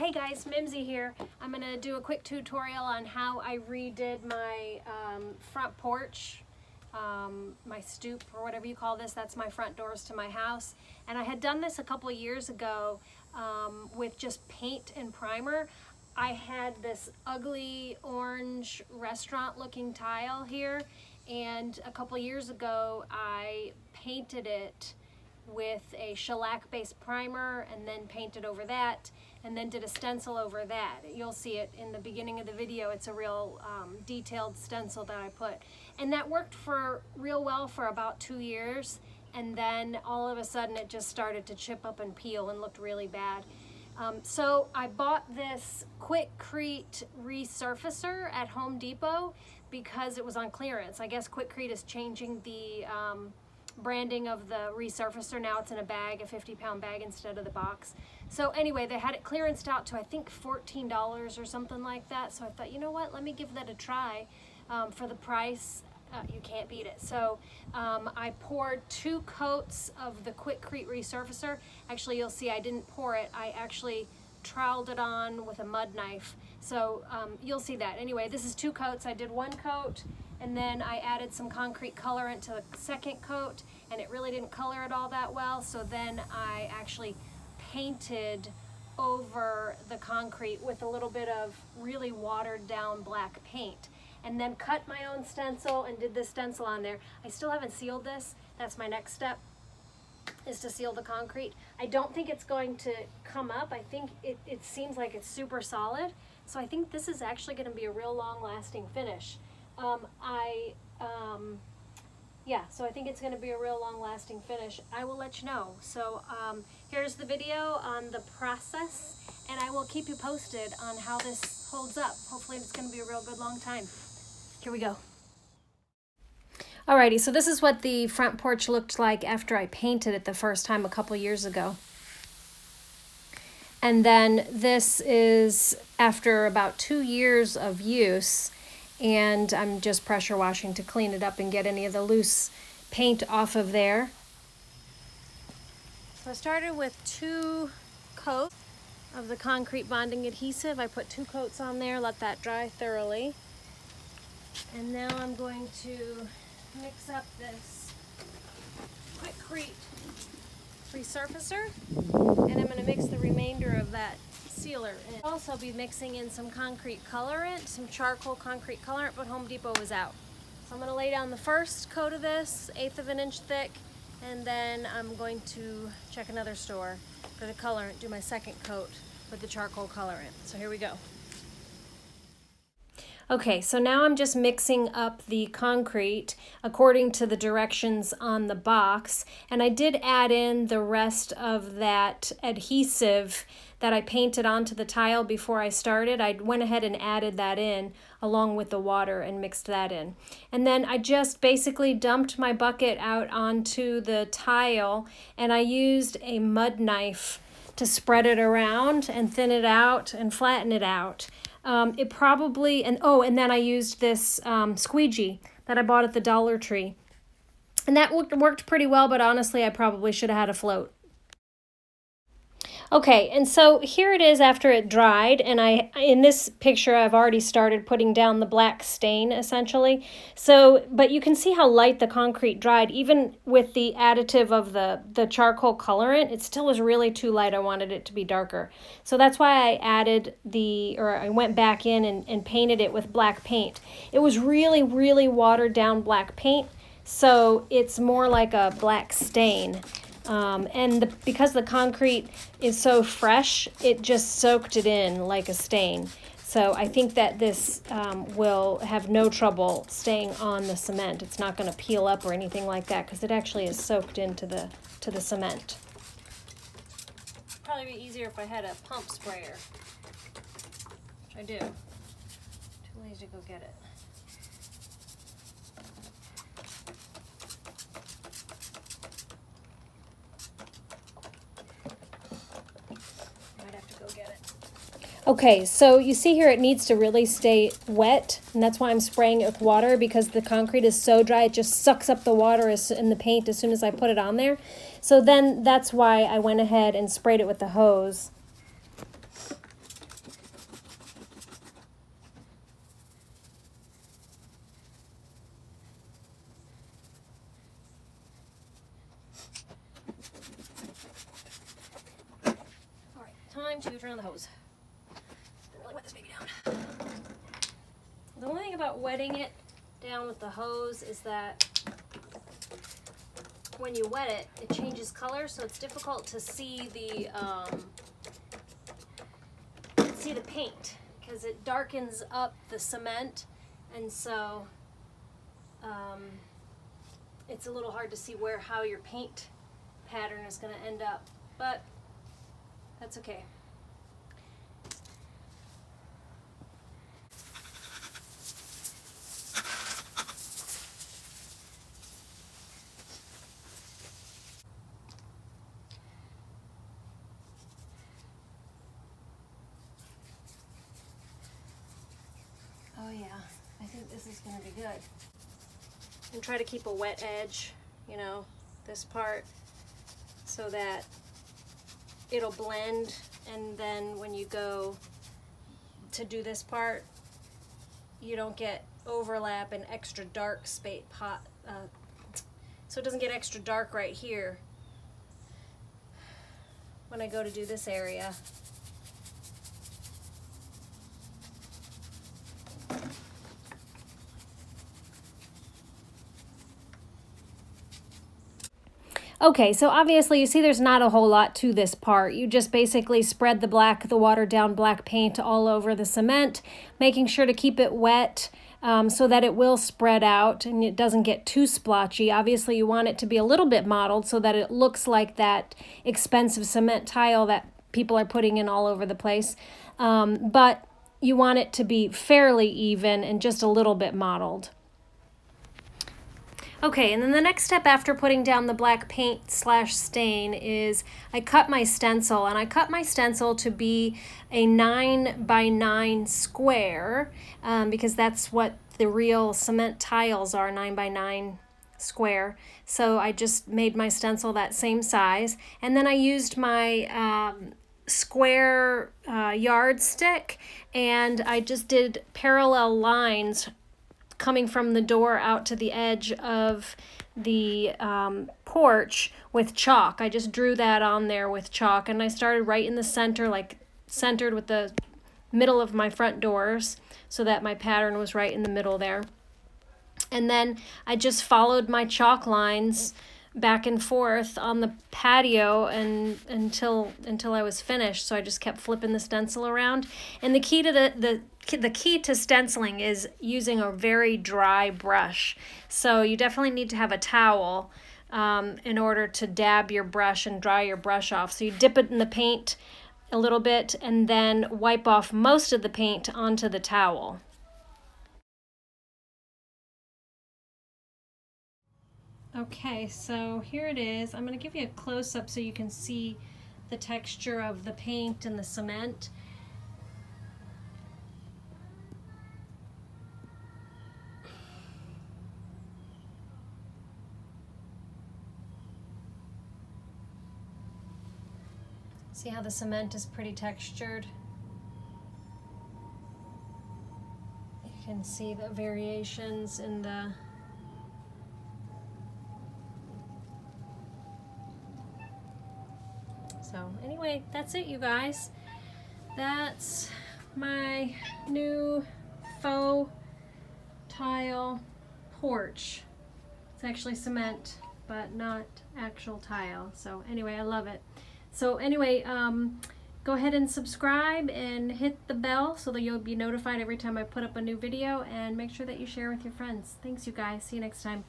Hey guys, Mimsy here. I'm going to do a quick tutorial on how I redid my front porch, my stoop or whatever you call this. That's my front doors to my house. And I had done this a couple of years ago with just paint and primer. I had this ugly orange restaurant looking tile here, and a couple of years ago I painted it with a shellac based primer and then painted over that and then did a stencil over that. You'll see it in the beginning of the video. It's a real detailed stencil that I put, and that worked for real well for about 2 years, and then all of a sudden it just started to chip up and peel and looked really bad. So I bought this Quickrete resurfacer at Home Depot because it was on clearance. I guess Quickrete is changing the branding of the resurfacer. Now it's in a bag, a 50-pound bag instead of the box. So anyway, they had it clearanced out to I think $14 or something like that. So I thought, you know what, let me give that a try. For the price, you can't beat it. So I poured 2 coats of the Quickrete resurfacer. Actually, you'll see I didn't pour it. I actually troweled it on with a mud knife. So you'll see that. Anyway, this is 2 coats. I did 1 coat, and then I added some concrete colorant to the second coat, and it really didn't color it all that well. So then I actually painted over the concrete with a little bit of really watered down black paint, and then cut my own stencil and did this stencil on there. I still haven't sealed this. That's my next step, is to seal the concrete. I don't think it's going to come up. I think it seems like it's super solid. So I think this is actually going to be a real long lasting finish. So I think it's going to be a real long lasting finish. I will let you know. So here's the video on the process, and I will keep you posted on how this holds up. Hopefully it's going to be a real good long time. Here we go. Alrighty, so this is what the front porch looked like after I painted it the first time a couple years ago. And then this is after about 2 years of use, and I'm just pressure washing to clean it up and get any of the loose paint off of there. So I started with 2 coats of the concrete bonding adhesive. I put 2 coats on there, let that dry thoroughly. And now I'm going to mix up this Quickrete resurfacer, and I'm going to mix the remainder of that sealer in. I'll also be mixing in some concrete colorant, some charcoal concrete colorant, but Home Depot was out. So I'm going to lay down the first coat of this, 1/8 of an inch thick, and then I'm going to check another store for the colorant, do my second coat with the charcoal colorant. So here we go. Okay, so now I'm just mixing up the concrete according to the directions on the box, and I did add in the rest of that adhesive that I painted onto the tile before I started. I went ahead and added that in along with the water and mixed that in. And then I just basically dumped my bucket out onto the tile, and I used a mud knife to spread it around and thin it out and flatten it out. And then I used this squeegee that I bought at the Dollar Tree, and that worked pretty well, but honestly I probably should have had a float. Okay, and so here it is after it dried, and in this picture I've already started putting down the black stain essentially. So, but you can see how light the concrete dried. Even with the additive of the charcoal colorant, it still was really too light. I wanted it to be darker. So that's why I went back in and painted it with black paint. It was really, really watered down black paint, so it's more like a black stain. Because the concrete is so fresh, it just soaked it in like a stain. So I think that this will have no trouble staying on the cement. It's not going to peel up or anything like that because it actually is soaked into the cement. Probably be easier if I had a pump sprayer, which I do. Too lazy to go get it. Okay, so you see here it needs to really stay wet, and that's why I'm spraying it with water, because the concrete is so dry it just sucks up the water in the paint as soon as I put it on there. So then that's why I went ahead and sprayed it with the hose. time to turn on the hose. Really wet this baby down. The only thing about wetting it down with the hose is that when you wet it, it changes color, so it's difficult to see the paint because it darkens up the cement, and so it's a little hard to see how your paint pattern is going to end up, but that's okay. Oh yeah, I think this is going to be good. And try to keep a wet edge, you know, this part, so that it'll blend, and then when you go to do this part, you don't get overlap and extra dark space so it doesn't get extra dark right here when I go to do this area. Okay, so obviously you see there's not a whole lot to this part. You just basically spread the watered down black paint all over the cement, making sure to keep it wet so that it will spread out and it doesn't get too splotchy. Obviously you want it to be a little bit mottled so that it looks like that expensive cement tile that people are putting in all over the place. But you want it to be fairly even and just a little bit mottled. Okay, and then the next step after putting down the black paint / stain is I cut my stencil, and I cut my stencil to be a 9x9 square because that's what the real cement tiles are, 9x9 square. So I just made my stencil that same size, and then I used my square yardstick, and I just did parallel lines coming from the door out to the edge of the porch with chalk. I just drew that on there with chalk, and I started right in the center, like centered with the middle of my front doors, so that my pattern was right in the middle there. And then I just followed my chalk lines back and forth on the patio until I was finished. So I just kept flipping the stencil around. And the key to the key to stenciling is using a very dry brush. So you definitely need to have a towel in order to dab your brush and dry your brush off. So you dip it in the paint a little bit and then wipe off most of the paint onto the towel. Okay, so here it is. I'm going to give you a close-up so you can see the texture of the paint and the cement. See how the cement is pretty textured? You can see the variations in the So anyway, that's it, you guys. That's my new faux tile porch. It's actually cement, but not actual tile. So anyway, I love it. So anyway, go ahead and subscribe and hit the bell so that you'll be notified every time I put up a new video, and make sure that you share with your friends. Thanks, you guys. See you next time.